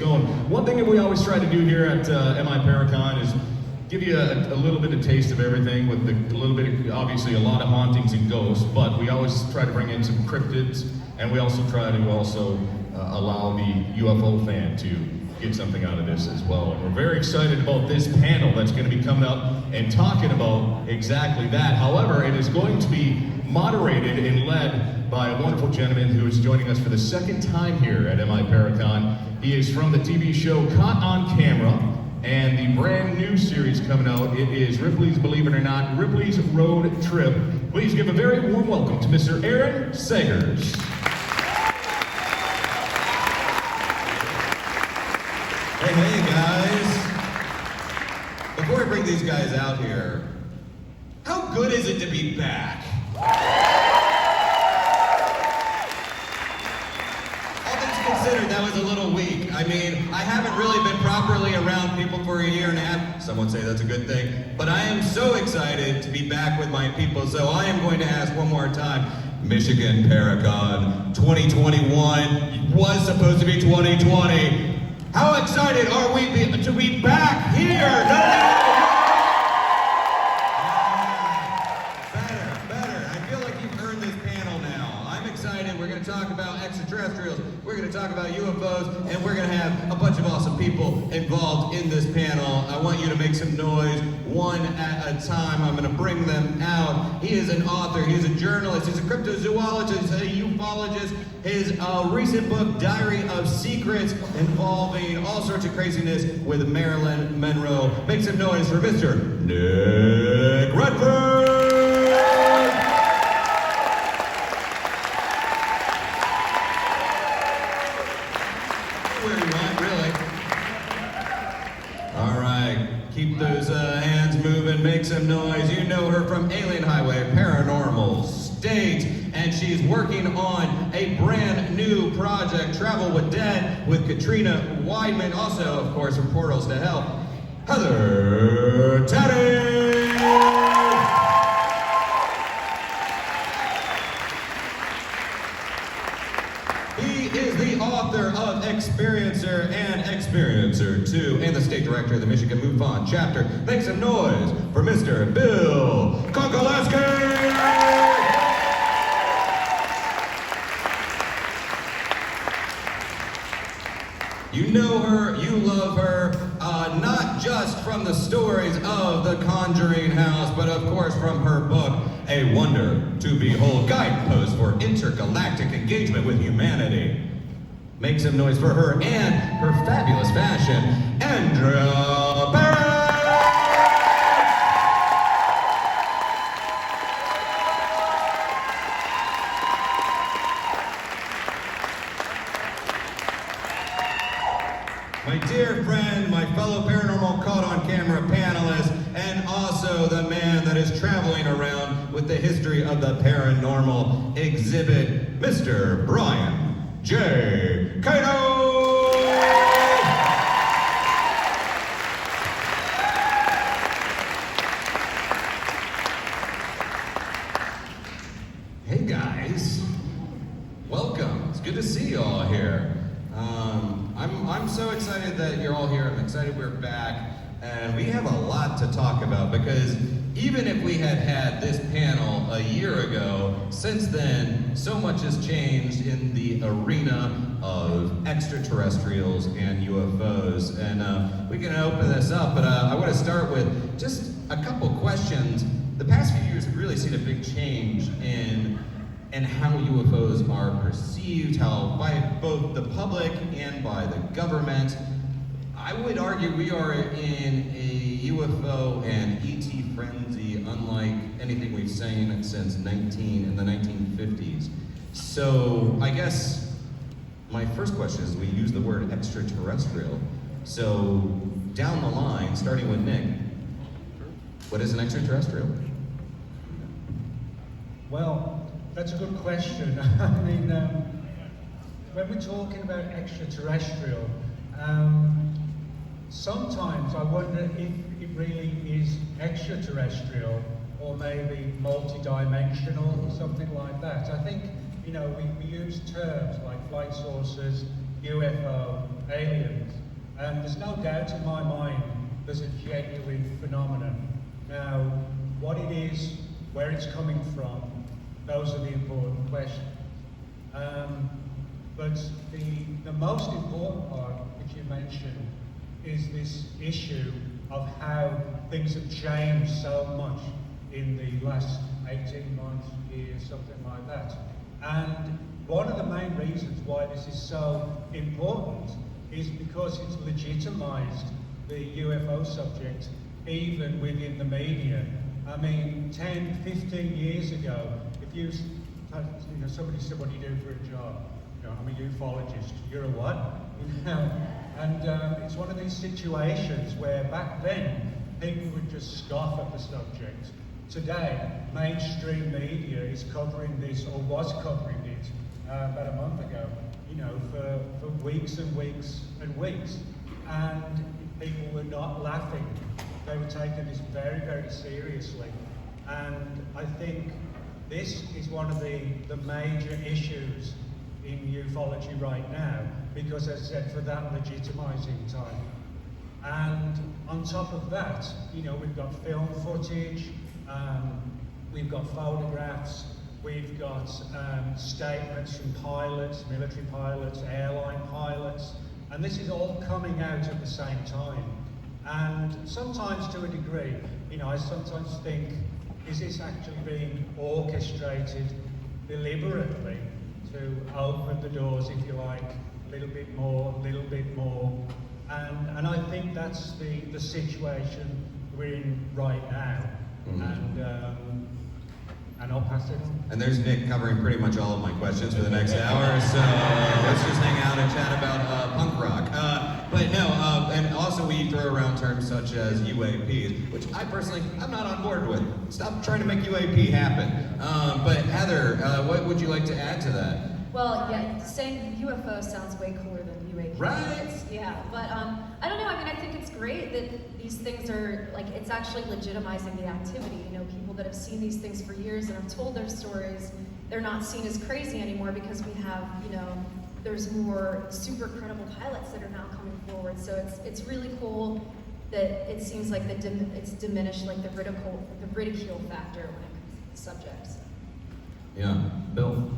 going. One thing that we always try to do here at MI Paracon is give you a little bit of taste of everything with a little bit of, obviously, a lot of hauntings and ghosts, but we always try to bring in some cryptids, and we also try to allow the UFO fan to get something out of this as well. And we're very excited about this panel that's going to be coming up and talking about exactly that. However, it is going to be moderated and led by a wonderful gentleman who is joining us for the second time here at MI Paracon. He is from the TV show Caught on Camera and the brand new series coming out. It is Ripley's, believe it or not, Ripley's Road Trip. Please give a very warm welcome to Mr. Aaron Sagers. Hey guys, before I bring these guys out here, how good is it to be back? All things considered, that was a little weak. I mean, I haven't really been properly around people for a year and a half. Some would say that's a good thing, but I am so excited to be back with my people, so I am going to ask one more time. Michigan Paracon 2021 was supposed to be 2020. How excited are we to be back here? Better. I feel like you've earned this panel now. I'm excited. We're going to talk about extraterrestrials. We're going to talk about UFOs, and we're going to have a bunch of awesome people involved in this panel. I want you to make some noise, one at a time. I'm going to bring them out. He is an author. He is a journalist. He's a cryptozoologist, a ufologist. His recent book, Diary of Secrets, involving all sorts of craziness with Marilyn Monroe. Make some noise for Mr. Nick Redford! Where you want, really. All right, keep those hands moving, make some noise. You know her from Alien Highway, Paranormal State, and she's working on a brand new project, Travel with Dead, with Katrina Weidman, also, of course, from Portals to Hell, Heather Teddy! He is the author of Experiencer and Experiencer 2, and the state director of the Michigan MUFON chapter. Make some noise for Mr. Bill Kokoleski! You know her, you love her, not just from the stories of the Conjuring House, but of course from her book, A Wonder to Behold, Guidepost for Intergalactic Engagement with Humanity. Make some noise for her and her fabulous fashion, Andrea Barrett! My dear friend, my fellow Paranormal Caught on Camera panelist, and also the man that is traveling around with the history of the paranormal exhibit, Mr. Brian J. Cato! Hey guys, welcome. It's good to see you all here. I'm so excited that you're all here. I'm excited we're back, and we have a lot to talk about, because even if we had had this panel a year ago, since then, so much has changed in the arena of extraterrestrials and UFOs, and we can open this up, but I want to start with just a couple questions. The past few years have really seen a big change in how UFOs are perceived, how by both the public and by the government. I would argue we are in a UFO and ET frenzy unlike anything we've seen since in the 1950s. So I guess my first question is, we use the word extraterrestrial. So down the line, starting with Nick, what is an extraterrestrial? Well, that's a good question. I mean, when we're talking about extraterrestrial, sometimes I wonder if it really is extraterrestrial or maybe multi-dimensional or something like that. I think, you know, we use terms like flight saucers, UFO aliens. There's no doubt in my mind there's a genuine phenomenon. Now, what it is, where it's coming from, those are the important questions. But the most important part, which you mentioned, is this issue of how things have changed so much in the last 18 months, years, something like that. And one of the main reasons why this is so important is because it's legitimized the UFO subject even within the media. I mean, 10, 15 years ago, if you had, somebody said, what do you do for a job? I'm a ufologist. You're a what? And it's one of these situations where back then, people would just scoff at the subject. Today, mainstream media is covering this, or was covering it about a month ago, for weeks and weeks and weeks. And people were not laughing. They were taking this very, very seriously. And I think this is one of the major issues in ufology right now, because as I said, for that legitimizing time. And on top of that, we've got film footage, we've got photographs, we've got statements from pilots, military pilots, airline pilots, and this is all coming out at the same time. And sometimes to a degree, I sometimes think, is this actually being orchestrated deliberately to open the doors, if you like, a little bit more, and I think that's the situation we're in right now. Mm-hmm. And I'll pass it on. And there's Nick covering pretty much all of my questions for the next hour, so let's just hang out and chat about punk rock. But no, and also we throw around terms such as UAPs, which I'm not on board with. Stop trying to make UAP happen. But Heather, what would you like to add to that? Well, yeah, saying UFO sounds way cooler than UAP. Right? Yeah, but I don't know, I think it's great that these things are, it's actually legitimizing the activity. People that have seen these things for years and have told their stories, they're not seen as crazy anymore because we have, there's more super credible pilots that are now coming forward. So it's really cool that it seems like it's diminished the ridicule factor when it comes to the subjects. Yeah, Bill?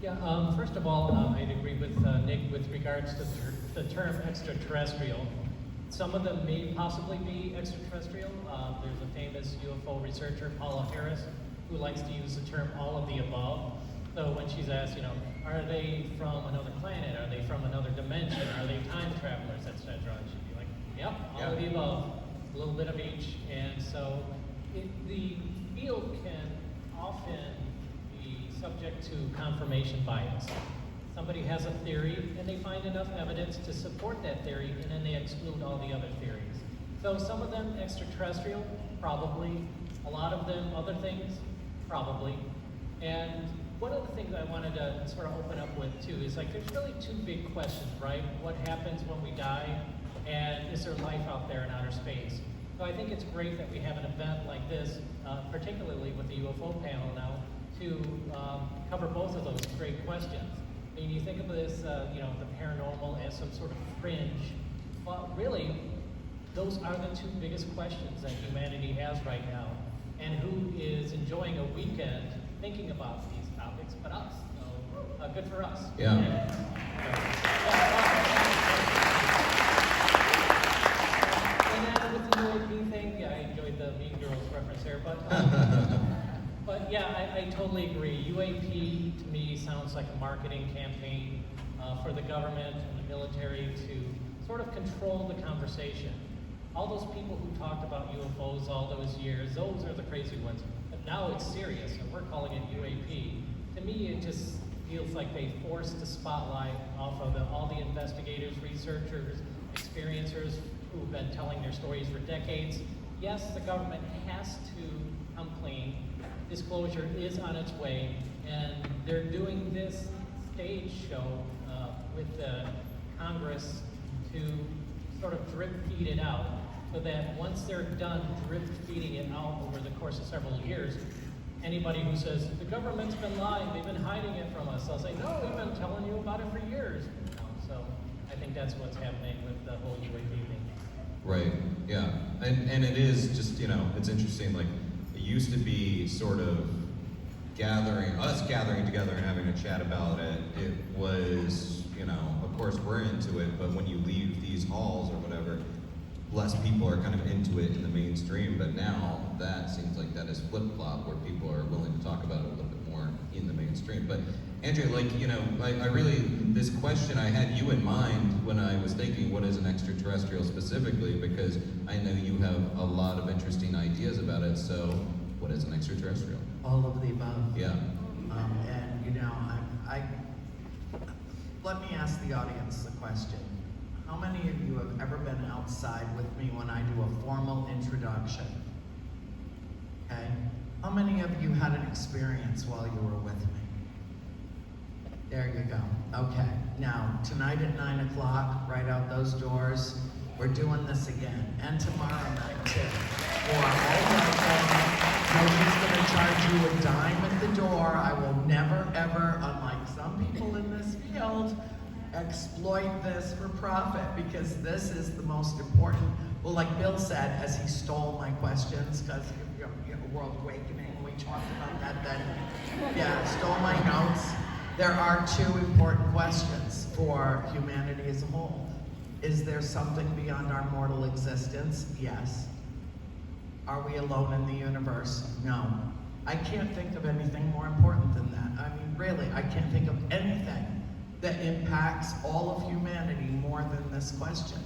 Yeah, first of all, I'd agree with Nick with regards to the term extraterrestrial. Some of them may possibly be extraterrestrial. There's a famous UFO researcher, Paula Harris, who likes to use the term all of the above. So when she's asked, are they from another planet? Are they from another dimension? Are they time travelers, etc.? She'd be like, yep, all of the above, a little bit of each. And so the field can often be subject to confirmation bias. Somebody has a theory and they find enough evidence to support that theory, and then they exclude all the other theories. So some of them extraterrestrial, probably. A lot of them other things, probably. And one of the things I wanted to sort of open up with too is there's really two big questions, right? What happens when we die, and is there life out there in outer space? So I think it's great that we have an event like this, particularly with the UFO panel now, to cover both of those great questions. I mean, you think of this, the paranormal as some sort of fringe, but really, those are the two biggest questions that humanity has right now. And who is enjoying a weekend thinking about these topics but us? So, good for us. Yeah. And then with the UAP thing, I enjoyed the Mean Girls reference there, but but yeah, I totally agree. UAP to me sounds like a marketing campaign for the government and the military to sort of control the conversation. All those people who talked about UFOs all those years, those are the crazy ones. But now it's serious, and we're calling it UAP. To me, it just feels like they forced the spotlight off of all the investigators, researchers, experiencers who've been telling their stories for decades. Yes, the government has to come clean. Disclosure is on its way, and they're doing this stage show with the Congress to sort of drip feed it out, so that once they're done drip feeding it out over the course of several years, anybody who says, the government's been lying, they've been hiding it from us, I'll say, no, we've been telling you about it for years. So So I think that's what's happening with the whole UAP thing. Right, yeah. And it is just, it's interesting, like, it used to be sort of gathering together and having a chat about it. It was, of course we're into it, but when you leave these halls or whatever, less people are kind of into it in the mainstream. But now that seems like that is flip-flop, where people are willing to talk about it a little bit more in the mainstream. But Andrea, I really, this question, I had you in mind when I was thinking what is an extraterrestrial specifically, because I know you have a lot of interesting ideas about it. So what is an extraterrestrial? All of the above. Yeah. Let me ask the audience a question. How many of you have ever been outside with me when I do a formal introduction? Okay. How many of you had an experience while you were with me? There you go. Okay. Now, tonight at 9 o'clock, right out those doors, we're doing this again. And tomorrow night, too. You are all welcome. Nobody's going to charge you a dime at the door. I will never, ever, unlike some people in this field, exploit this for profit, because this is the most important. Well, like Bill said, as he stole my questions, because World Awakening, we talked about that then. Yeah, stole my notes. There are two important questions for humanity as a whole. Is there something beyond our mortal existence? Yes. Are we alone in the universe? No. I can't think of anything more important than that. I mean, really, I can't think of anything that impacts all of humanity more than this question.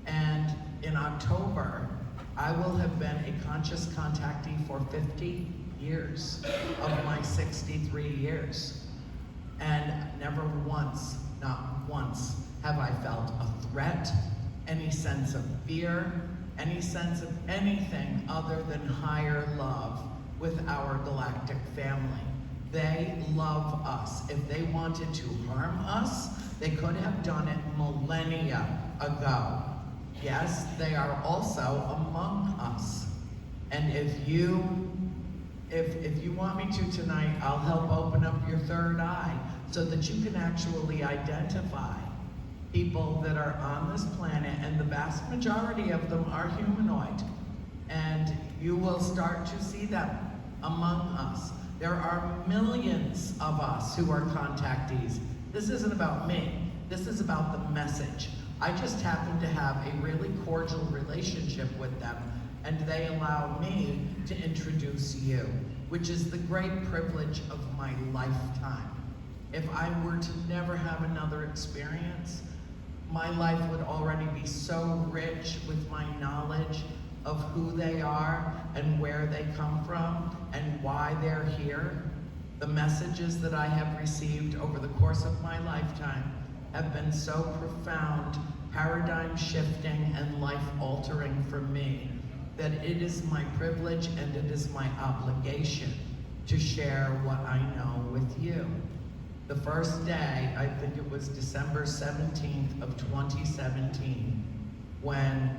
And in October, I will have been a conscious contactee for 50 years of my 63 years. And never once, not once, have I felt a threat, any sense of fear, any sense of anything other than higher love with our galactic family. They love us. If they wanted to harm us, they could have done it millennia ago. Yes, they are also among us. And if you want me to tonight, I'll help open up your third eye so that you can actually identify people that are on this planet, and the vast majority of them are humanoid. And you will start to see them among us. There are millions of us who are contactees. This isn't about me. This is about the message. I just happen to have a really cordial relationship with them, and they allow me to introduce you, which is the great privilege of my lifetime. If I were to never have another experience, my life would already be so rich with my knowledge of who they are and where they come from and why they're here. The messages that I have received over the course of my lifetime have been so profound, paradigm shifting, and life altering for me that it is my privilege and it is my obligation to share what I know with you. The first day, I think it was December 17th of 2017, when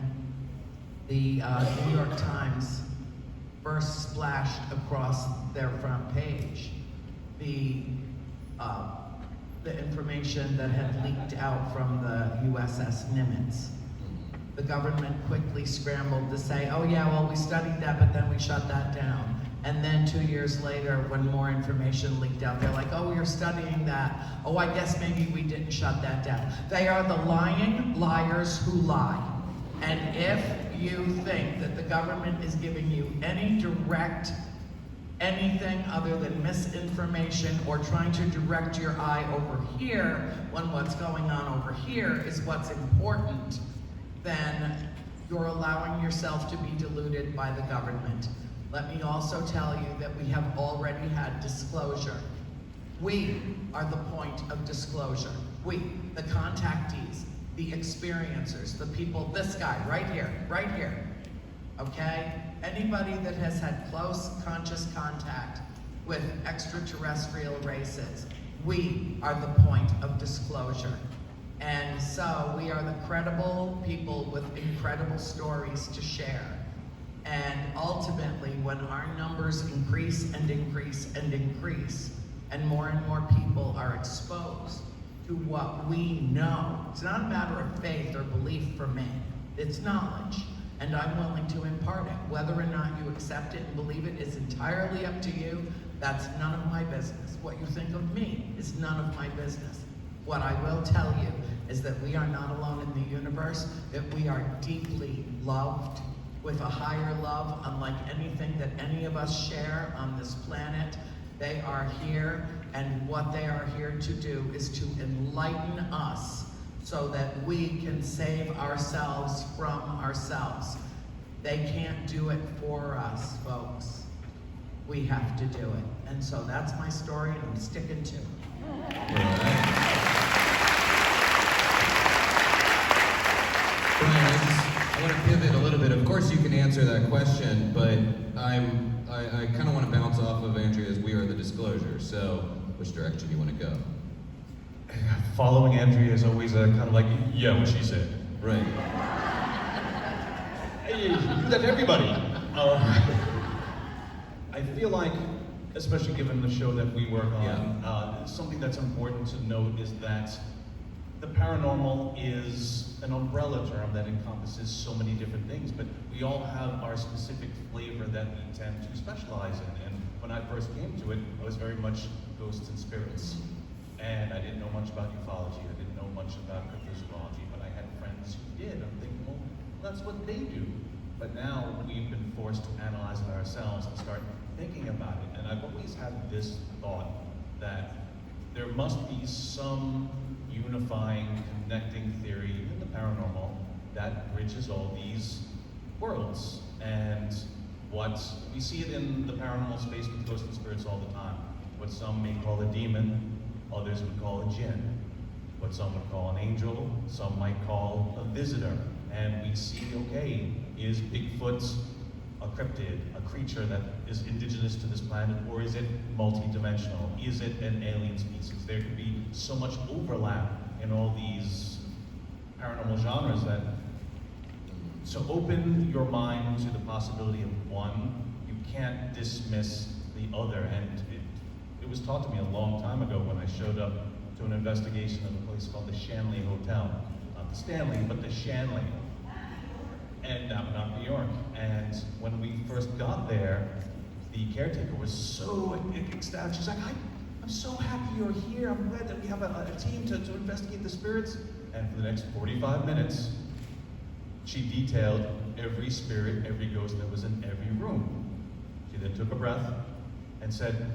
the New York Times first splashed across their front page the information that had leaked out from the USS Nimitz. The government quickly scrambled to say, oh yeah, well we studied that, but then we shut that down. And then 2 years later, when more information leaked out, they're like, oh, you're studying that. Oh, I guess maybe we didn't shut that down. They are the lying liars who lie. And if you think that the government is giving you any direct anything other than misinformation or trying to direct your eye over here when what's going on over here is what's important, then you're allowing yourself to be deluded by the government. Let me also tell you that we have already had disclosure. We are the point of disclosure. We, the contactees, the experiencers, the people, this guy right here, okay? Anybody that has had close conscious contact with extraterrestrial races, we are the point of disclosure. And so we are the credible people with incredible stories to share. And ultimately, when our numbers increase and increase and increase, and more people are exposed to what we know. It's not a matter of faith or belief for me. It's knowledge, and I'm willing to impart it. Whether or not you accept it and believe it is entirely up to you. That's none of my business. What you think of me is none of my business. What I will tell you is that we are not alone in the universe, that we are deeply loved with a higher love unlike anything that any of us share on this planet. They are here, and what they are here to do is to enlighten us so that we can save ourselves from ourselves. They can't do it for us, folks. We have to do it. And so that's my story, and I'm sticking to it. Brian, I want to pivot a little bit. Of course, you can answer that question, but I kind of want to bounce off of Andrea's "We Are the Disclosure." So, which direction do you want to go? Following Andrea is always kind of like, yeah, what she said. Right. Hey, you do that to everybody. I feel like, especially given the show that we work on, something that's important to note is that the paranormal is an umbrella term that encompasses so many different things, but we all have our specific flavor that we tend to specialize in. And when I first came to it, I was very much ghosts and spirits. And I didn't know much about ufology, I didn't know much about cryptozoology, but I had friends who did. I'm thinking, well, that's what they do. But now we've been forced to analyze it ourselves and start thinking about it. And I've always had this thought that there must be some unifying, connecting theory in the paranormal that bridges all these worlds. And what we see it in the paranormal space with ghosts and spirits all the time. What some may call a demon, others would call a jinn. What some would call an angel, some might call a visitor. And we see, okay, is Bigfoot a cryptid, a creature that is indigenous to this planet, or is it multidimensional? Is it an alien species? There could be so much overlap in all these paranormal genres that, so open your mind to the possibility of one. You can't dismiss the other. And it was taught to me a long time ago when I showed up to an investigation of a place called the Shanley Hotel. Not the Stanley, but the Shanley. And not New York. And when we first got there, the caretaker was so ecstatic. She's like, I'm so happy you're here. I'm glad that we have a team to investigate the spirits. And for the next 45 minutes, she detailed every spirit, every ghost that was in every room. She then took a breath and said,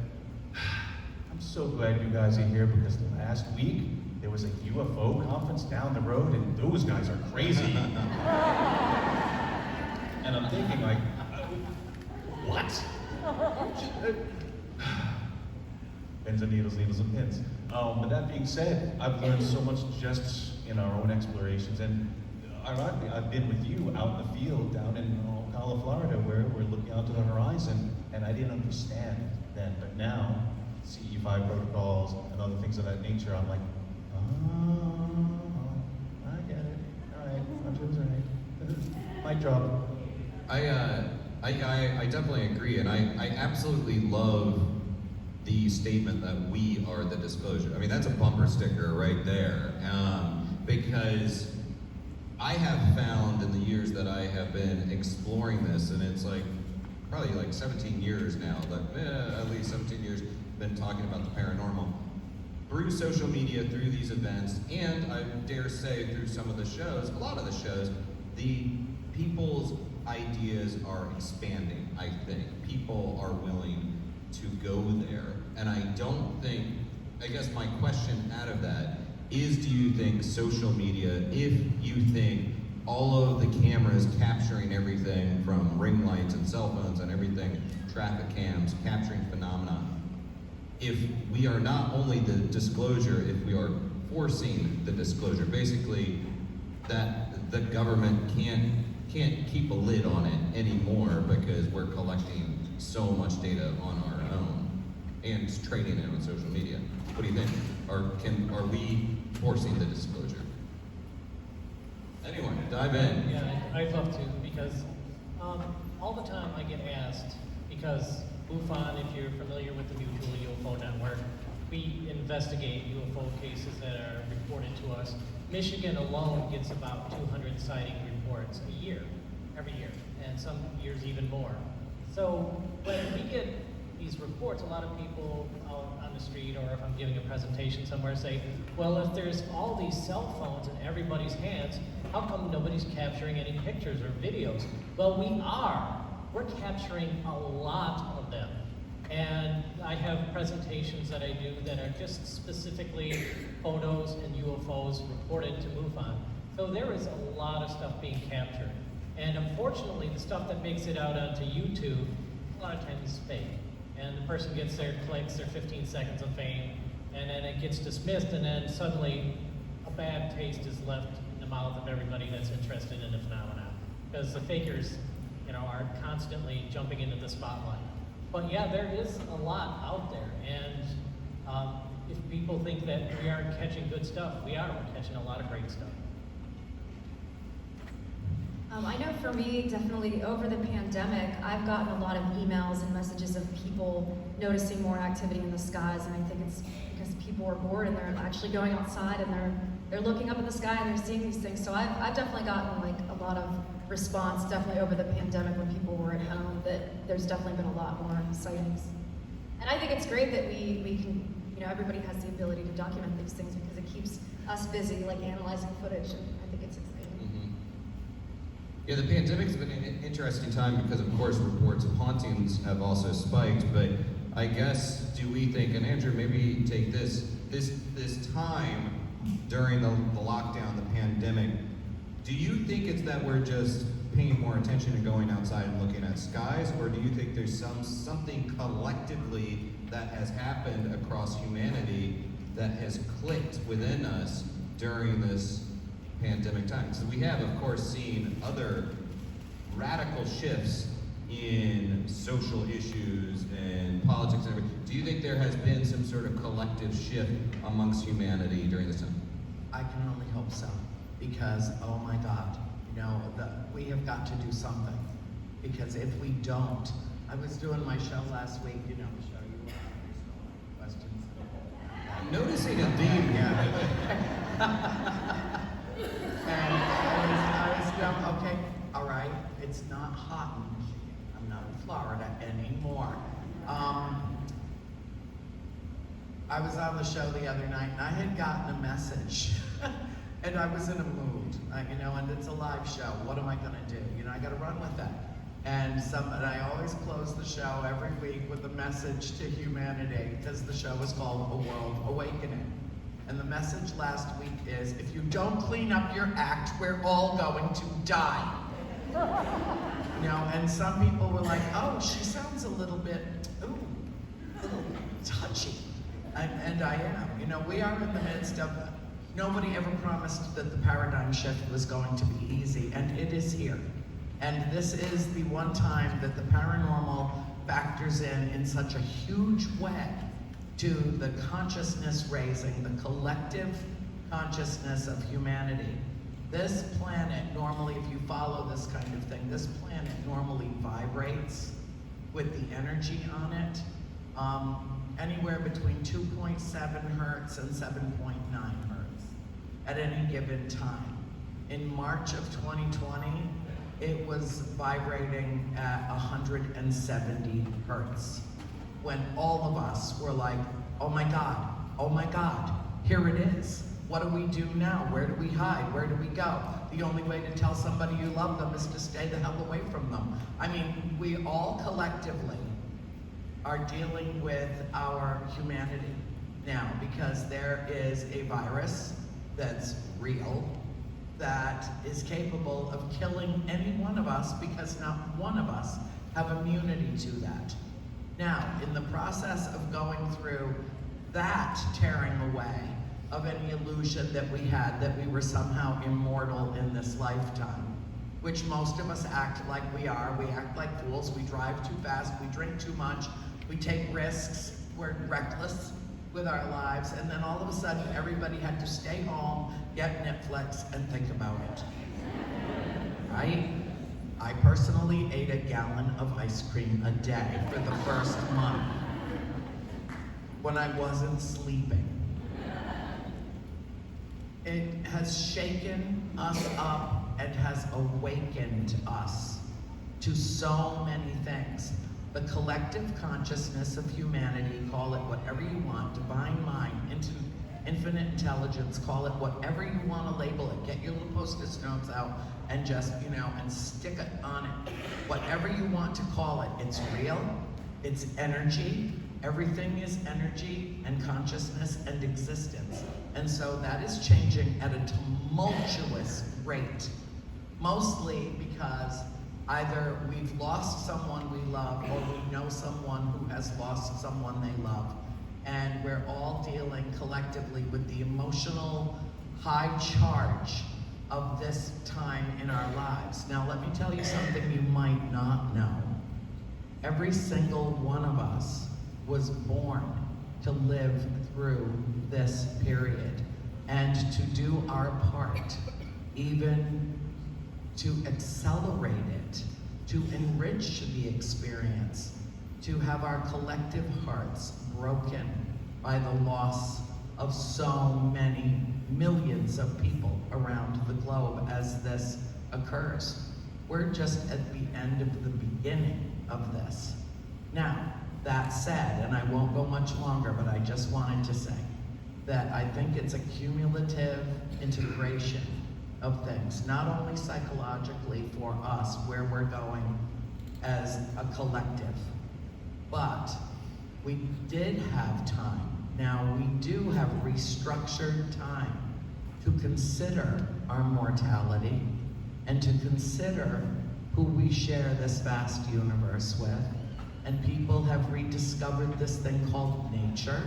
I'm so glad you guys are here because last week there was a UFO conference down the road and those guys are crazy. And I'm thinking like, what? Pins and needles, needles and pins. But that being said, I've learned so much just in our own explorations. And ironically, I've been with you out in the field down in Ocala, Florida, where we're looking out to the horizon. And I didn't understand then, but now, CE5 protocols and other things of that nature, I'm like, I get it. All right, Andrew's right. Mic drop. I definitely agree, and I absolutely love the statement that we are the disclosure. I mean, that's a bumper sticker right there, because I have found in the years that I have been exploring this, and it's like probably like 17 years now, at least 17 years, been talking about the paranormal. Through social media, through these events, and I dare say through some of the shows, a lot of the shows, the people's ideas are expanding, I think. People are willing to go there. And I don't think, I guess my question out of that is, do you think social media, if you think all of the cameras capturing everything from ring lights and cell phones and everything, traffic cams, capturing phenomena, if we are not only the disclosure, if we are forcing the disclosure, basically that the government can't keep a lid on it anymore because we're collecting so much data on our own and trading it on social media. What do you think? Are we forcing the disclosure? Anyone, dive in. Yeah, I'd love to, because all the time I get asked, because MUFON, if you're familiar with the Mutual UFO Network, we investigate UFO cases that are reported to us. Michigan alone gets about 200 sighting reports a year, every year, and some years even more. So when we get these reports, a lot of people out on the street, or if I'm giving a presentation somewhere, say, well, if there's all these cell phones in everybody's hands, how come nobody's capturing any pictures or videos? Well, we are. We're capturing a lot of them. And I have presentations that I do that are just specifically photos and UFOs reported to MUFON. So there is a lot of stuff being captured. And unfortunately, the stuff that makes it out onto YouTube, a lot of times is fake. And the person gets their clicks, their 15 seconds of fame, and then it gets dismissed, and then suddenly a bad taste is left in the mouth of everybody that's interested in the phenomenon. Because the fakers, are constantly jumping into the spotlight. But yeah, there is a lot out there, and if people think that we aren't catching good stuff, we are. We're catching a lot of great stuff. I know for me, definitely over the pandemic, I've gotten a lot of emails and messages of people noticing more activity in the skies, and I think it's because people are bored and they're actually going outside and they're looking up at the sky and they're seeing these things. So I've definitely gotten like a lot of response, definitely over the pandemic when people were at home, that there's definitely been a lot more sightings. And I think it's great that we can, everybody has the ability to document these things because it keeps us busy, like analyzing footage, and I think it's exciting. Yeah, the pandemic's been an interesting time because, of course, reports of hauntings have also spiked. But I guess, do we think, and Andrew, maybe take this time during the lockdown, the pandemic, do you think it's that we're just paying more attention and going outside and looking at skies, or do you think there's something collectively that has happened across humanity that has clicked within us during this pandemic time? So we have, of course, seen other radical shifts in social issues and politics and everything. Do you think there has been some sort of collective shift amongst humanity during this time? I can only hope so, because, oh my God, we have got to do something. Because if we don't, I was doing my show last week, the show you questions. I'm noticing a theme. And I was doing, okay, all right, it's not hot in Michigan. I'm not in Florida anymore. I was on the show the other night and I had gotten a message and I was in a mood, and it's a live show. What am I gonna do? I gotta run with that. And I always close the show every week with a message to humanity because the show is called A World Awakening. And the message last week is, if you don't clean up your act, we're all going to die. And some people were like, oh, she sounds a little bit, a little touchy. And I am. We are in the midst of, nobody ever promised that the paradigm shift was going to be easy, and it is here. And this is the one time that the paranormal factors in such a huge way to the consciousness raising, the collective consciousness of humanity. This planet, normally, if you follow this kind of thing, this planet normally vibrates with the energy on it anywhere between 2.7 hertz and 7.9 hertz at any given time. In March of 2020, it was vibrating at 170 hertz. When all of us were like, oh my God, here it is. What do we do now? Where do we hide? Where do we go? The only way to tell somebody you love them is to stay the hell away from them. I mean, we all collectively are dealing with our humanity now because there is a virus that's real, that is capable of killing any one of us because not one of us have immunity to that. Now, in the process of going through that tearing away of any illusion that we had, that we were somehow immortal in this lifetime, which most of us act like we are. We act like fools, we drive too fast, we drink too much, we take risks, we're reckless with our lives, and then all of a sudden everybody had to stay home, get Netflix, and think about it. Right? I personally ate a gallon of ice cream a day for the first month. when I wasn't sleeping. It has shaken us up and has awakened us to so many things. The collective consciousness of humanity, call it whatever you want, divine mind, infinite intelligence, call it whatever you want to label it. Get your little post-it notes out and just, and stick it on it. Whatever you want to call it, it's real, it's energy. Everything is energy and consciousness and existence. And so that is changing at a tumultuous rate. Mostly because either we've lost someone we love or we know someone who has lost someone they love. And we're all dealing collectively with the emotional high charge of this time in our lives. Now let me tell you something you might not know. Every single one of us was born to live through this period and to do our part, even to accelerate it, to enrich the experience, to have our collective hearts broken by the loss of so many millions of people around the globe as this occurs. We're just at the end of the beginning of this. Now, that said, and I won't go much longer, but I just wanted to say that I think it's a cumulative integration of things, not only psychologically for us, where we're going as a collective, but we did have time. Now we do have restructured time to consider our mortality and to consider who we share this vast universe with. And people have rediscovered this thing called nature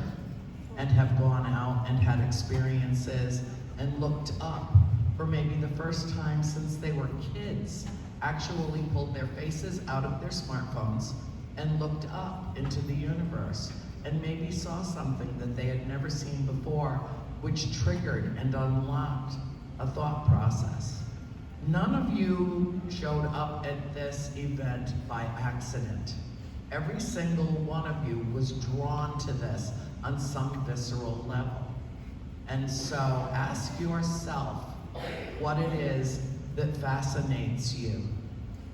and have gone out and had experiences and looked up for maybe the first time since they were kids, actually pulled their faces out of their smartphones and looked up into the universe and maybe saw something that they had never seen before, which triggered and unlocked a thought process. None of you showed up at this event by accident. Every single one of you was drawn to this on some visceral level. And so ask yourself what it is that fascinates you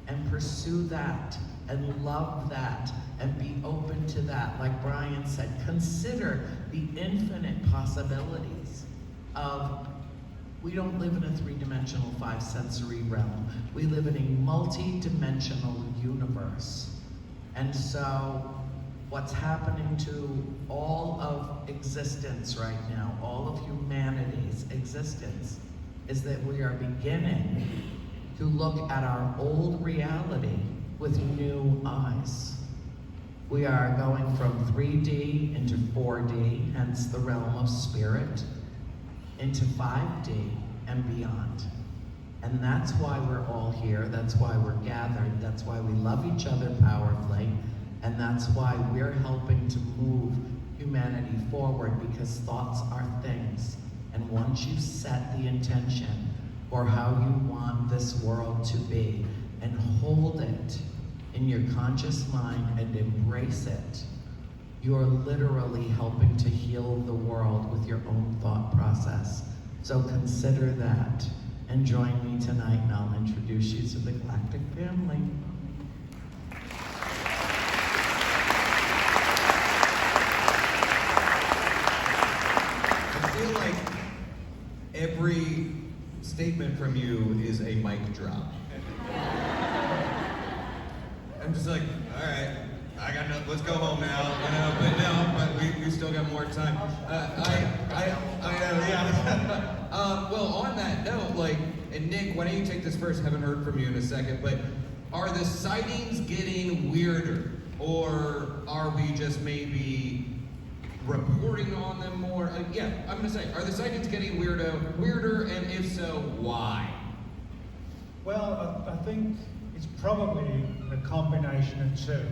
and pursue that and love that and be open to that. Like Brian said, consider the infinite possibilities of, we don't live in a three-dimensional, five-sensory realm. We live in a multi-dimensional universe. And so what's happening to all of existence right now, all of humanity's existence, is that we are beginning to look at our old reality with new eyes. We are going from 3D into 4D, hence the realm of spirit, into 5D and beyond. And that's why we're all here, that's why we're gathered, that's why we love each other powerfully, and that's why we're helping to move humanity forward, because thoughts are things. And once you set the intention for how you want this world to be and hold it in your conscious mind and embrace it, you're literally helping to heal the world with your own thought process. So consider that. And join me tonight, and I'll introduce you to the Galactic family. I feel like every statement from you is a mic drop. I'm just like, all right, I got no, let's go home now, but we still got more time. Well, on that note, and Nick, why don't you take this first? Haven't heard from you in a second, but are the sightings getting weirder, or are we just maybe reporting on them more? Yeah, I'm gonna say, are the sightings getting weirder, and if so, why? Well, I think it's probably a combination of two.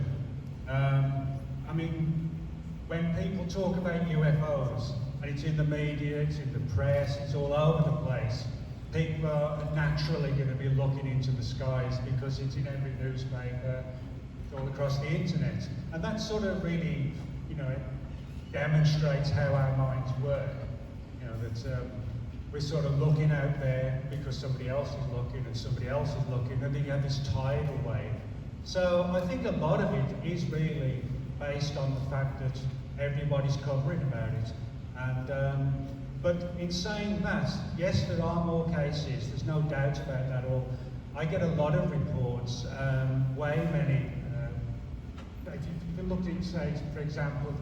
I mean, when people talk about UFOs, and it's in the media, it's in the press, it's all over the place, people are naturally going to be looking into the skies because it's in every newspaper, it's all across the internet. And that's sort of really, demonstrates how our minds work. You know, that we're sort of looking out there because somebody else is looking and somebody else is looking, and then you have this tidal wave. So I think a lot of it is really based on the fact that everybody's covering about it. And but in saying that, yes, there are more cases. There's no doubt about that. Or I get a lot of reports, way many. If you looked at, say, for example,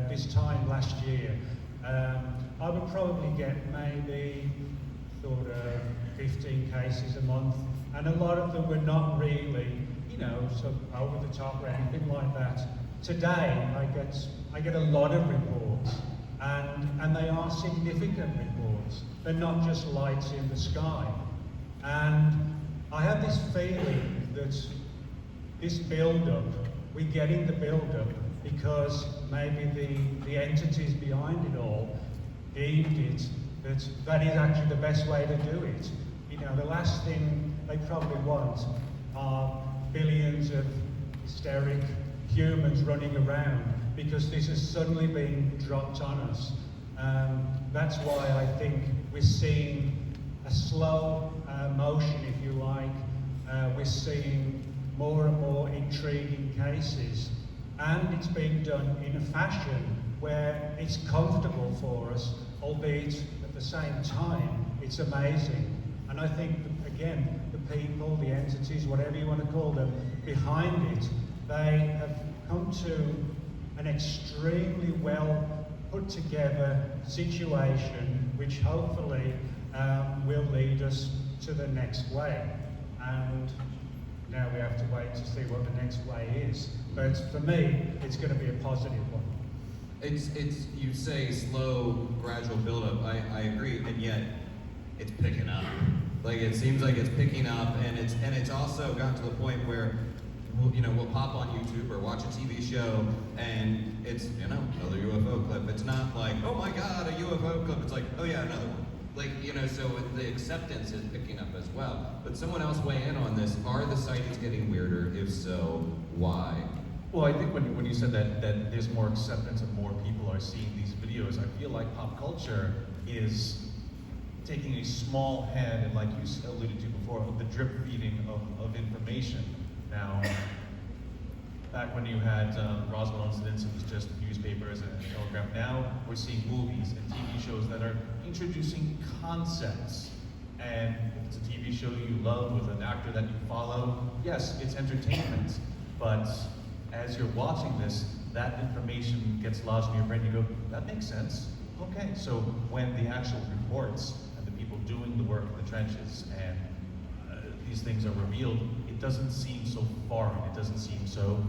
this time last year, I would probably get maybe sort of 15 cases a month, and a lot of them were not really, you know, so over the top or anything like that. Today, I get a lot of reports, and they are significant reports. They're not just lights in the sky. And I have this feeling that this build-up, we're getting the build-up because maybe the entities behind it all deemed it that is actually the best way to do it. You know, the last thing they probably want are billions of hysteric humans running around because this has suddenly been dropped on us. That's why I think we're seeing a slow motion, if you like. We're seeing more and more intriguing cases, and it's being done in a fashion where it's comfortable for us, albeit at the same time it's amazing. And I think, again, the people, the entities, whatever you want to call them, behind it, they have come to an extremely well put together situation which hopefully will lead us to the next way. And now we have to wait to see what the next way is. But for me, it's going to be a positive one. It's you say slow, gradual buildup. I agree, and yet it's picking up. Like it seems like it's picking up, and it's also gotten to the point where we'll pop on YouTube or watch a TV show, and it's another UFO clip. It's not like, oh my God, a UFO clip. It's like, oh yeah, another one. Like so the acceptance is picking up as well. But someone else weigh in on this. Are the sightings getting weirder? If so, why? Well, I think when you said that there's more acceptance and more people are seeing these videos, I feel like pop culture is taking a small hand, and like you alluded to before, of the drip feeding of information. Now, back when you had Roswell incidents, it was just newspapers and telegraph. Now we're seeing movies and TV shows that are introducing concepts. And if it's a TV show you love with an actor that you follow, yes, it's entertainment. But as you're watching this, that information gets lodged in your brain. You go, that makes sense. Okay, so when the actual reports and the people doing the work in the trenches and these things are revealed, it doesn't seem so foreign. It doesn't seem so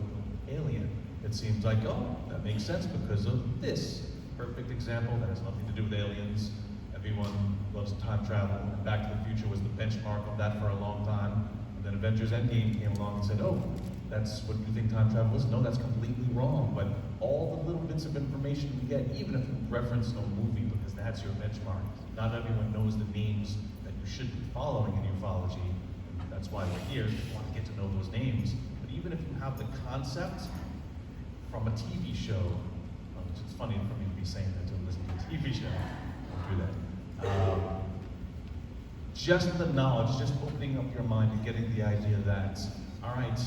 alien. It seems like, oh, that makes sense because of this. Perfect example that has nothing to do with aliens. Everyone loves time travel, and Back to the Future was the benchmark of that for a long time. And then Avengers Endgame came along and said, oh, that's what you think time travel is? No, that's completely wrong. But all the little bits of information we get, even if you reference no movie because that's your benchmark, not everyone knows the names that you should be following in ufology. And that's why we're here, we want to get to know those names. But even if you have the concept from a TV show, it's funny for me to be saying that to listen to a TV show, don't do that. Just the knowledge, just opening up your mind and getting the idea that, all right,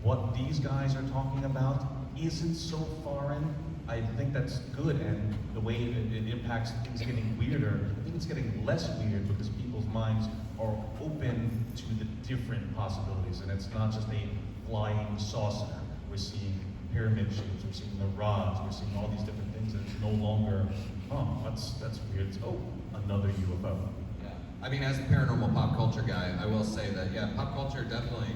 what these guys are talking about isn't so foreign. I think that's good, and the way it impacts things getting weirder, I think it's getting less weird because people's minds are open to the different possibilities, and it's not just a flying saucer. We're seeing pyramid shapes, we're seeing the rods, we're seeing all these different things, and it's no longer, oh, that's weird. It's, oh, another UFO. Yeah. I mean, as a paranormal pop culture guy, I will say that, yeah, pop culture definitely,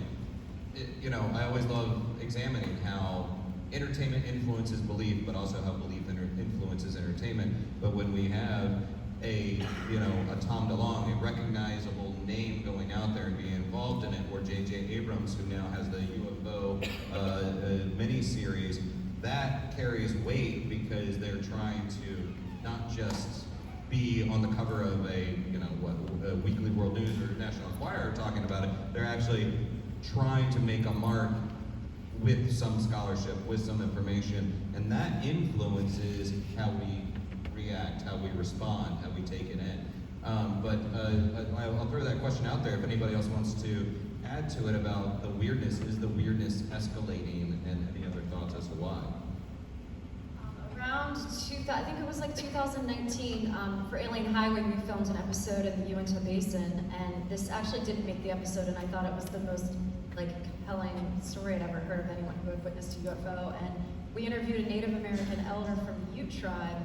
I always love examining how entertainment influences belief, but also how belief influences entertainment. But when we have a Tom DeLonge, a recognizable name going out there and being involved in it, or J.J. Abrams, who now has the UFO mini-series, that carries weight because they're trying to not just be on the cover of a Weekly World News or National Enquirer talking about it. They're actually trying to make a mark with some scholarship, with some information, and that influences how we react, how we respond, how we take it in. I'll throw that question out there if anybody else wants to add to it about the weirdness. Is the weirdness escalating, and any other thoughts as to why? Around I think it was like 2019, for Alien Highway, we filmed an episode in the Uinta Basin, and this actually didn't make the episode, and I thought it was the most compelling story I'd ever heard of anyone who had witnessed a UFO. And we interviewed a Native American elder from the Ute tribe,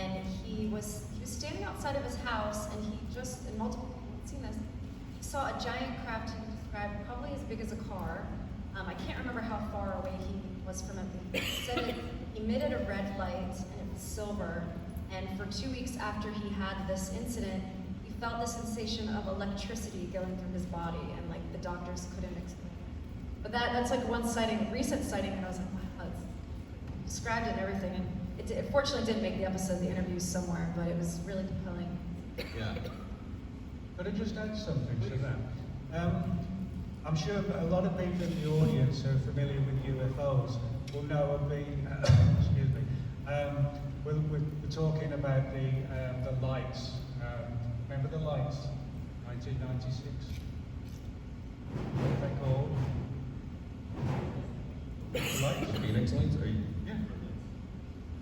and he was standing outside of his house, and he just, and multiple people had seen this, he saw a giant craft he described probably as big as a car. I can't remember how far away he was from it. He said it emitted a red light, and it was silver. And for 2 weeks after he had this incident, he felt the sensation of electricity going through his body, and the doctors couldn't explain it. But that's one sighting, recent sighting, and I was like, wow, it's described it and everything. And it fortunately didn't make the episode, the interview's somewhere, but it was really compelling. Yeah. Could I just add something to that? I'm sure a lot of people in the audience who are familiar with UFOs will know of the, excuse me, we're talking about the lights. Remember the lights? 1996? What are they called? The lights? Phoenix lights? Are you? Yeah.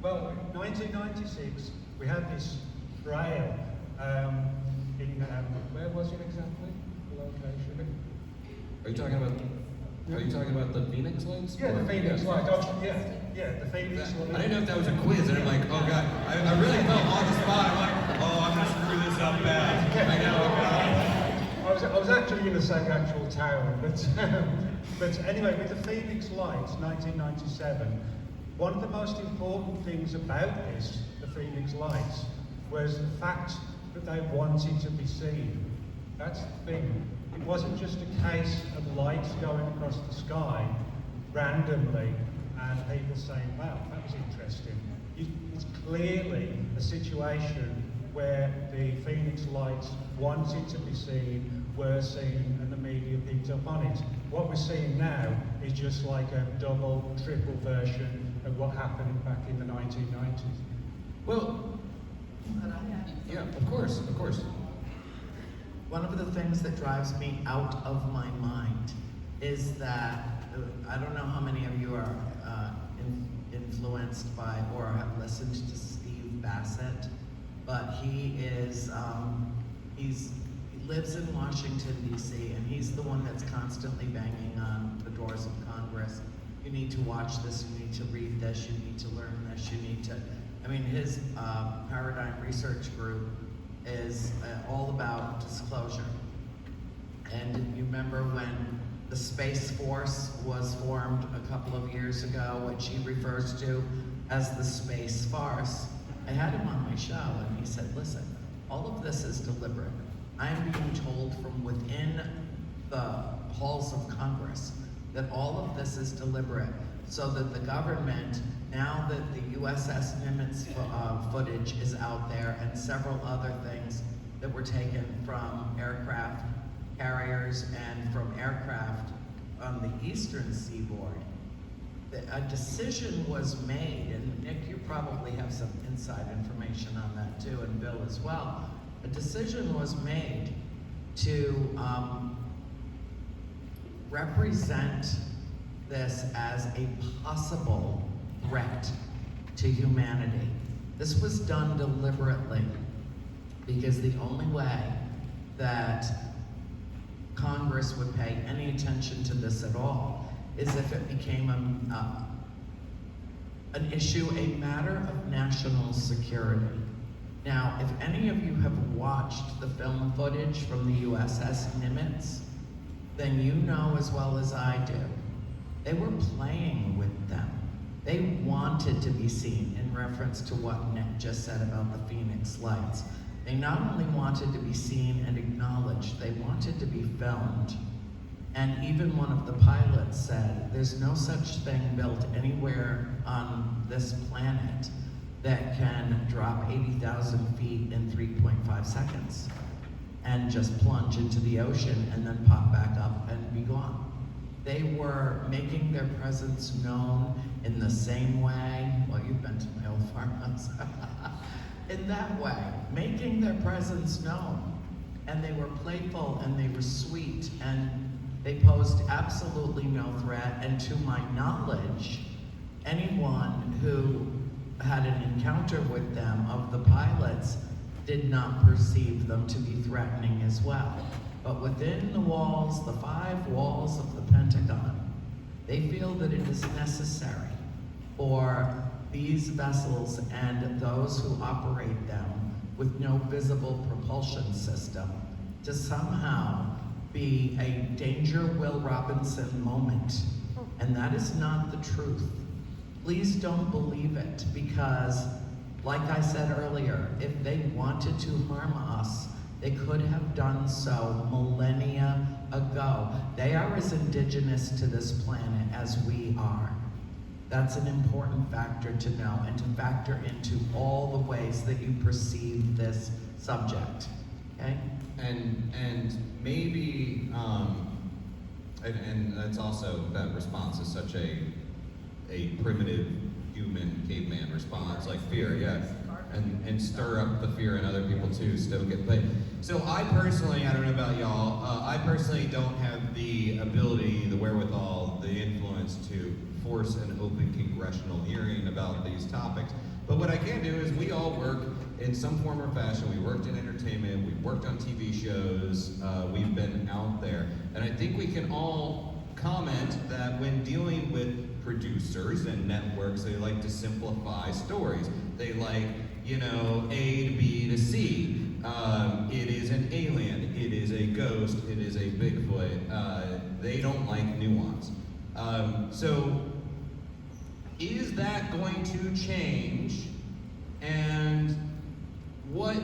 Well, in 1996, we had this trail in, where was it exactly? The location? Are you talking about the Phoenix lights? Yeah, Or- the Phoenix light. Oh, yeah, the Phoenix light. I didn't know if that was a quiz, and I'm like, oh god, I really felt on the spot. I'm like, oh, I'm gonna screw this up bad. I know. I was actually going to say actual tower, but anyway, with the Phoenix lights, 1997, one of the most important things about this, the Phoenix lights, was the fact that they wanted to be seen. That's the thing. It wasn't just a case of lights going across the sky randomly and people saying, wow, that was interesting. It's clearly a situation where the Phoenix lights wanted to be seen, were seen, and the media picked up on it. What we're seeing now is just like a double, triple version of what happened back in the 1990s. Well, yeah, of course. One of the things that drives me out of my mind is that I don't know how many of you are influenced by or have listened to Steve Bassett, but he lives in Washington, D.C., and he's the one that's constantly banging on the doors of Congress. You need to watch this, you need to read this, you need to learn this, you need to, his Paradigm Research Group is all about disclosure. And you remember when the Space Force was formed a couple of years ago, which he refers to as the Space Farce. I had him on my show and he said, listen, all of this is deliberate. I'm being told from within the halls of Congress that all of this is deliberate so that the government, now that the USS Nimitz footage is out there and several other things that were taken from aircraft carriers and from aircraft on the eastern seaboard, a decision was made, and Nick, you probably have some inside information on that too, and Bill as well. A decision was made to represent this as a possible threat to humanity. This was done deliberately because the only way that Congress would pay any attention to this at all is if it became an issue, a matter of national security. Now, if any of you have watched the film footage from the USS Nimitz, then you know as well as I do, they were playing with them. They wanted to be seen, in reference to what Nick just said about the Phoenix lights. They not only wanted to be seen and acknowledged, they wanted to be filmed. And even one of the pilots said, there's no such thing built anywhere on this planet that can drop 80,000 feet in 3.5 seconds and just plunge into the ocean and then pop back up and be gone. They were making their presence known in the same way. Well, you've been to my old farmhouse. In that way, making their presence known. And they were playful and they were sweet and they posed absolutely no threat. And to my knowledge, anyone who had an encounter with them of the pilots did not perceive them to be threatening as well. But within the walls, the 5 walls of the Pentagon, they feel that it is necessary for these vessels and those who operate them with no visible propulsion system to somehow be a Danger Will Robinson moment. And that is not the truth. Please don't believe it, because like I said earlier, if they wanted to harm us, they could have done so millennia ago. They are as indigenous to this planet as we are. That's an important factor to know and to factor into all the ways that you perceive this subject, okay? And maybe, and that's also, that response is such a primitive human caveman response, like fear, yeah. And stir up the fear in other people too, stoke it. But so I personally, I don't know about y'all, I personally don't have the ability, the wherewithal, the influence to force an open congressional hearing about these topics. But what I can do is we all work in some form or fashion. We worked in entertainment, we've worked on TV shows, we've been out there. And I think we can all comment that when dealing with producers and networks, they like to simplify stories. They like, you know, A to B to C. It is an alien, it is a ghost, it is a Bigfoot. They don't like nuance. So is that going to change? And what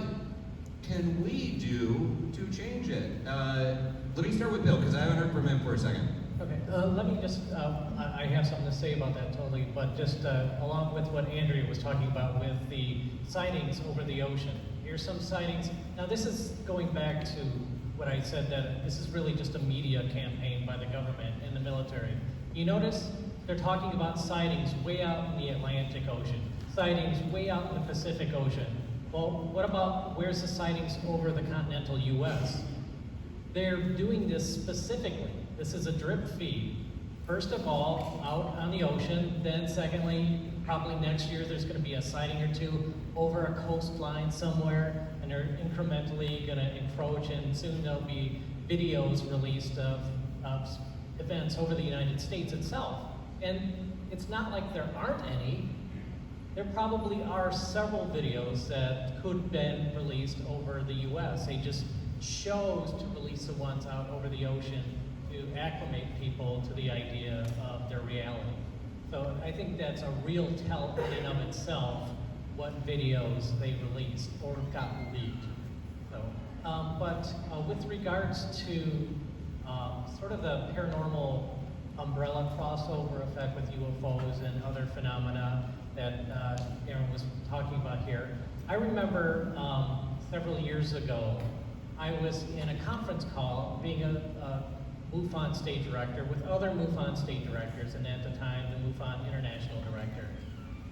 can we do to change it? Let me start with Bill, because I haven't heard from him for a second. Okay, let me just, I have something to say about that totally, but just along with what Andrea was talking about with the sightings over the ocean. Here's some sightings. Now this is going back to what I said, that this is really just a media campaign by the government and the military. You notice they're talking about sightings way out in the Atlantic Ocean, sightings way out in the Pacific Ocean. Well, what about where's the sightings over the continental US? They're doing this specifically. This is a drip feed. First of all, out on the ocean, then secondly, probably next year there's going to be a sighting or two over a coastline somewhere, and they're incrementally going to encroach, and soon there'll be videos released of events over the United States itself. And it's not like there aren't any. There probably are several videos that could have been released over the US. They just chose to release the ones out over the ocean to acclimate people to the idea of their reality. So I think that's a real tell in and of itself, what videos they released or got leaked. So, but with regards to sort of the paranormal umbrella crossover effect with UFOs and other phenomena that Aaron was talking about here, I remember several years ago, I was in a conference call being a MUFON state director with other MUFON state directors, and at the time, the MUFON international director.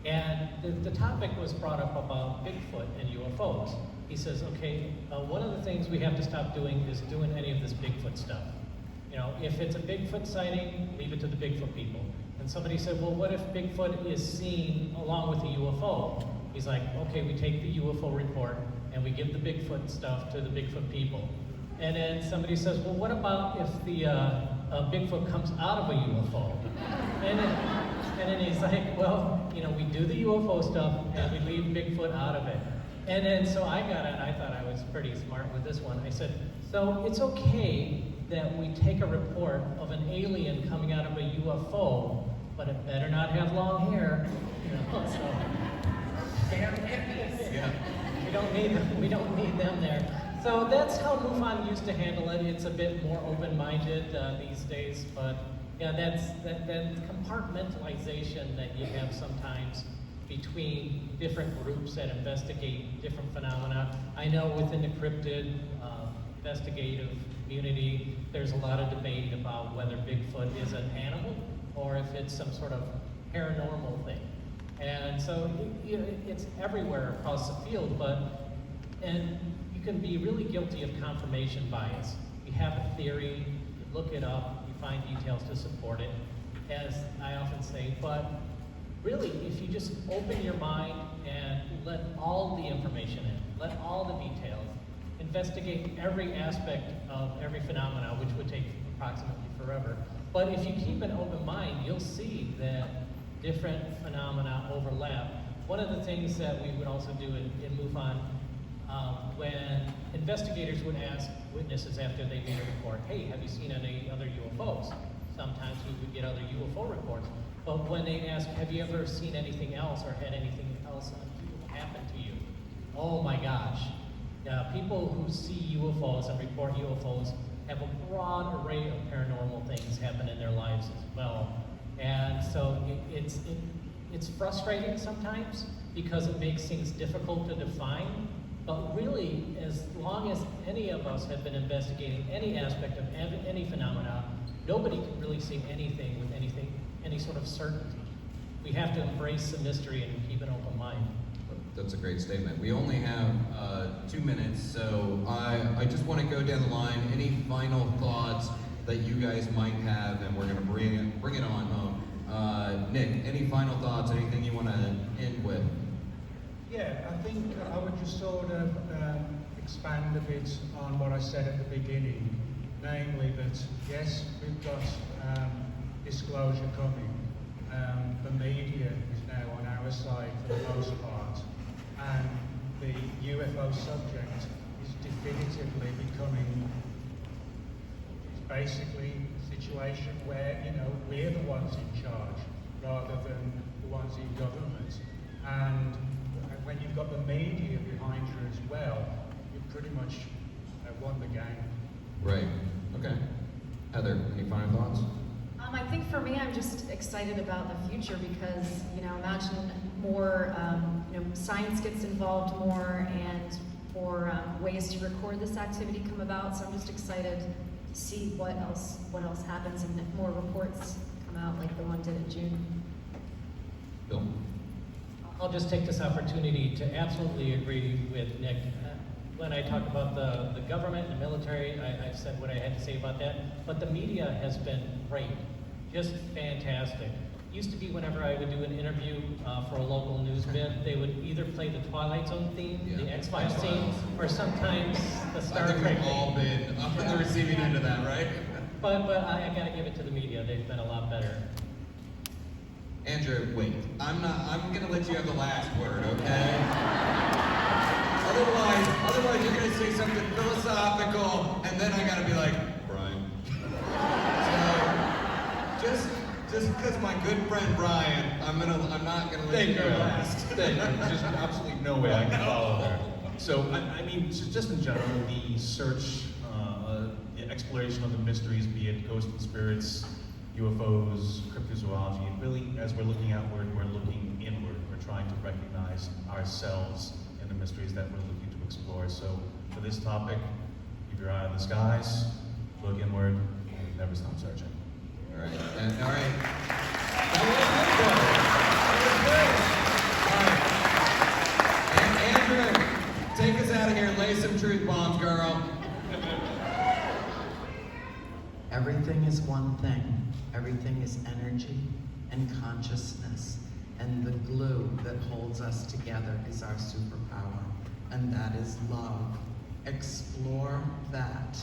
And the topic was brought up about Bigfoot and UFOs. He says, okay, one of the things we have to stop doing is doing any of this Bigfoot stuff. You know, if it's a Bigfoot sighting, leave it to the Bigfoot people. And somebody said, well, what if Bigfoot is seen along with the UFO? He's like, okay, we take the UFO report and we give the Bigfoot stuff to the Bigfoot people. And then somebody says, well, what about if the Bigfoot comes out of a UFO? And then he's like, well, you know, we do the UFO stuff and we leave Bigfoot out of it. And then so I got it, and I thought I was pretty smart with this one. I said, so it's okay that we take a report of an alien coming out of a UFO, but it better not have long hair, you know, so. They're hippies. Yeah. We don't need them there. So that's how MUFON used to handle it. It's a bit more open-minded these days, but yeah, that's that compartmentalization that you have sometimes between different groups that investigate different phenomena. I know within the cryptid investigative community, there's a lot of debate about whether Bigfoot is an animal or if it's some sort of paranormal thing. And so it's everywhere across the field, and you can be really guilty of confirmation bias. You have a theory, you look it up, you find details to support it, as I often say, but really, if you just open your mind and let all the information in, let all the details, investigate every aspect of every phenomena, which would take approximately forever. But if you keep an open mind, you'll see that different phenomena overlap. One of the things that we would also do in MUFON, when investigators would ask witnesses after they made a report, hey, have you seen any other UFOs? Sometimes we would get other UFO reports. But when they ask, have you ever seen anything else or had anything else happen to you? Oh my gosh. People who see UFOs and report UFOs have a broad array of paranormal things happen in their lives as well. And so it's frustrating sometimes because it makes things difficult to define. But really, as long as any of us have been investigating any aspect of any phenomena, nobody can really say anything with any sort of certainty. We have to embrace the mystery and keep an open mind. That's a great statement. We only have 2 minutes, so I just want to go down the line. Any final thoughts that you guys might have, and we're going to bring it on home. Nick, any final thoughts? Anything you want to end with? Yeah, I think I would just sort of expand a bit on what I said at the beginning, namely that yes, we've got disclosure coming. The media is now on our side for the most part, and the UFO subject is definitively becoming basically a situation where, you know, we're the ones in charge rather than the ones in government. And when you've got the media behind you as well, you've pretty much won the game. Right. Okay. Heather, any final thoughts? I think for me, I'm just excited about the future because, you know, imagine more, science gets involved more and more ways to record this activity come about. So I'm just excited to see what else happens and if more reports come out like the one did in June. Bill? I'll just take this opportunity to absolutely agree with Nick. When I talk about the government and the military, I said what I had to say about that. But the media has been great, just fantastic. Used to be whenever I would do an interview for a local news bit, they would either play the Twilight Zone theme, the X-Files theme, or sometimes the Star Trek theme. I think we've all been up on the receiving end of that, right? But I gotta give it to the media. They've been a lot better. Andrew, wait. I'm gonna let you have the last word, okay? Otherwise you're gonna say something philosophical, and then I gotta be like, Brian. So, just because my good friend Brian, I'm not gonna let you go last. Thank you. Just absolutely no way I can follow there. So, I mean, just in general, the search, the exploration of the mysteries, be it ghosts and spirits, UFOs, cryptozoology, and really, as we're looking outward, we're looking inward. We're trying to recognize ourselves in the mysteries that we're looking to explore. So, for this topic, keep your eye on the skies, look inward, and never stop searching. All right. All right. That was good, though. That was good. All right. And Andrew, take us out of here. Lay some truth bombs, girl. Everything is one thing. Everything is energy and consciousness. And the glue that holds us together is our superpower. And that is love. Explore that.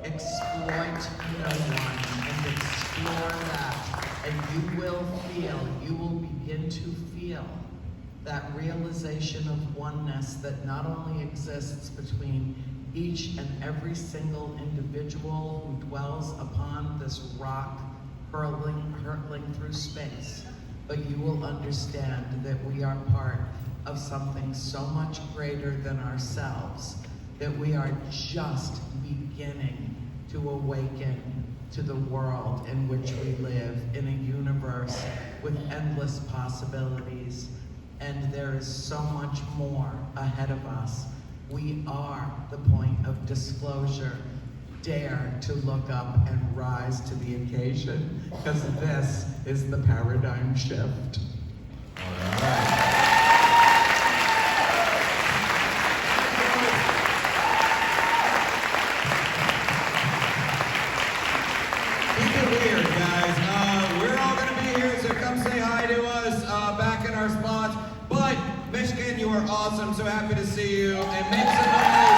Exploit no one and explore that. And you will begin to feel that realization of oneness that not only exists between each and every single individual who dwells upon this rock hurtling through space, but you will understand that we are part of something so much greater than ourselves, that we are just beginning to awaken to the world in which we live, in a universe with endless possibilities, and there is so much more ahead of us. We are the point of disclosure. dare to look up and rise to the occasion, because this is the paradigm shift. All right. Keep it weird, guys. We're all going to be here, so come say hi to us back in our spots. But, Michigan, you are awesome. So happy to see you. And make some noise.